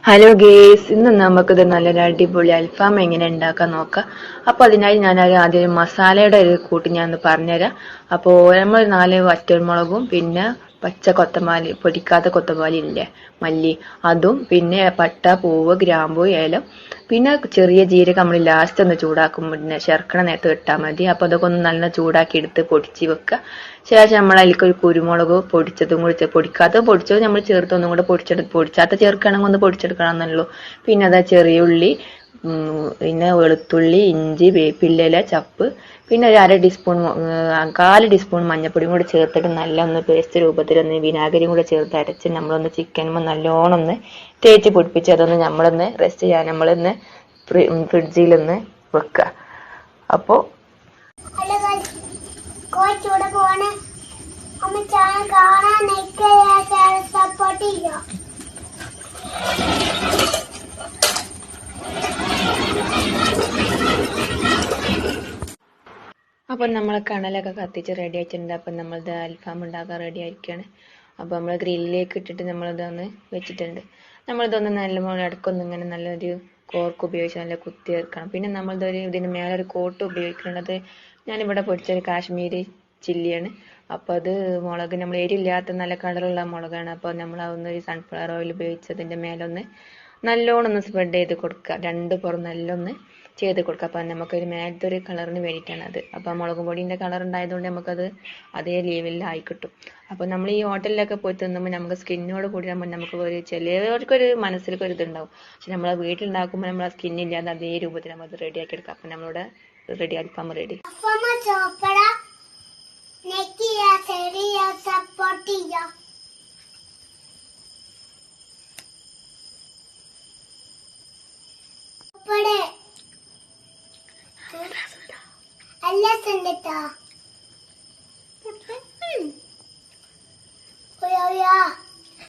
Hello guys, ഇന്ന് നമുക്കിത് നല്ലൊരു അടിപൊളി അൽഫാം എങ്ങനെ ഉണ്ടാക്കാൻ നോക്കാം. അപ്പോൾ അതിനായി ഞാൻ ആദ്യം മസാലയുടെ ഒരു കൂട്ടി ഞാൻ ഒന്ന് പറഞ്ഞുതരാം. അപ്പോൾ നമ്മൾ 4 വറ്റൽമുളകും പിന്നെ പച്ച കൊത്തമല്ലി, പൊടിക്കാത്ത കൊത്തമല്ലി ഇല്ലേ, മല്ലി, അതും പിന്നെ പട്ട, പൂവ്, ഗ്രാമ്പൂ, ഏലം, പിന്നെ ചെറിയ ജീരകം നമ്മൾ ലാസ്റ്റ് ഒന്ന് ചൂടാക്കും, പിന്നെ ശർക്കര നേരത്തെ ഇട്ടാൽ മതി. അപ്പോൾ അതൊക്കെ ഒന്ന് നല്ല ചൂടാക്കി എടുത്ത് പൊടിച്ച് വെക്കുക. ശേഷം നമ്മൾ അതിലേക്ക് ഒരു കുരുമുളക് പൊടിച്ചതും കൂടി, പൊടിച്ചത് നമ്മൾ ചേർത്തൊന്നും കൂടെ പൊടിച്ചാത്ത ചേർക്കുകയാണെങ്കിൽ ഒന്ന് പൊടിച്ചെടുക്കണം എന്നുള്ളൂ. പിന്നെ അതാ ചെറിയ ഉള്ളി, പിന്നെ വെളുത്തുള്ളി, ഇഞ്ചി, വേപ്പില, ചപ്പ്, പിന്നെ ഒരു 1/4 ടീസ്പൂൺ മഞ്ഞൾപ്പൊടിയും കൂടി ചേർത്തിട്ട് നല്ല ഒന്ന് പേസ്റ്റ് രൂപത്തിലൊന്ന് വിനാഗിരിയും കൂടെ ചേർത്ത് അരച്ച് നമ്മളൊന്ന് ചിക്കനുമ്പോൾ നല്ലോണം ഒന്ന് തേച്ച് പൊടിപ്പിച്ച് അതൊന്ന് നമ്മളൊന്ന് റെസ്റ്റ് ചെയ്യാൻ നമ്മളൊന്ന് ഫ്രിഡ്ജിലൊന്ന് വെക്കുക. അപ്പോൾ അപ്പം നമ്മൾ കണലൊക്കെ കത്തിച്ച് റെഡി ആയിട്ടുണ്ട്. അപ്പം നമ്മളിത് അൽഫാം ഉണ്ടാക്കാൻ റെഡി ആയിരിക്കുകയാണ്. അപ്പോൾ നമ്മൾ ഗ്രില്ലിലേക്ക് ഇട്ടിട്ട് നമ്മളിതൊന്ന് വെച്ചിട്ടുണ്ട്. നമ്മളിതൊന്ന് നല്ലപോലെ ഇടയ്ക്കൊന്ന് ഇങ്ങനെ നല്ലൊരു കോർക്ക് ഉപയോഗിച്ച് നല്ല കുത്തി വെക്കണം. പിന്നെ നമ്മളിതൊരു ഇതിന് മേലൊരു കോട്ട് ഉപയോഗിക്കുന്നത് ഞാനിവിടെ പൊടിച്ചൊരു കാശ്മീരി ചില്ലിയാണ്. അപ്പോൾ അത് മുളക് നമ്മൾ എരിയില്ലാത്ത നല്ല കളറുള്ള മുളകാണ്. അപ്പോൾ നമ്മൾ അതൊന്നൊരു സൺഫ്ലവർ ഓയിൽ ഉപയോഗിച്ച് അതിൻ്റെ മേലൊന്ന് നല്ലോണം ഒന്ന് സ്പ്രെഡ് ചെയ്ത് കൊടുക്കുക. രണ്ട് പുറം നല്ലൊന്ന് ചെയ്ത് കൊടുക്കുക. അപ്പം നമുക്കൊരു മേലത്തെ ഒരു കളറിന് വേണ്ടിയിട്ടാണ് അത്. അപ്പം മുളക് പൊടീൻ്റെ കളർ ഉണ്ടായതുകൊണ്ട് നമുക്കത് അതേ ലെവലിലായി കിട്ടും. അപ്പോൾ നമ്മൾ ഈ ഹോട്ടലിലൊക്കെ പോയി തിന്നുമ്പോൾ നമുക്ക് സ്കിന്നോട് കൂടി ആകുമ്പോൾ നമുക്ക് ഒരു ചിലവർക്കൊരു മനസ്സിലൊക്കെ ഒരു ഇതുണ്ടാവും. പക്ഷെ നമ്മൾ വീട്ടിലുണ്ടാക്കുമ്പോൾ നമ്മൾ ആ സ്കിന്നില്ലാതെ അതേ രൂപത്തിൽ നമ്മൾ റെഡിയാക്കി എടുക്കാം. അപ്പം നമ്മളിവിടെ റെഡി, അൽഫാം റെഡി. Allah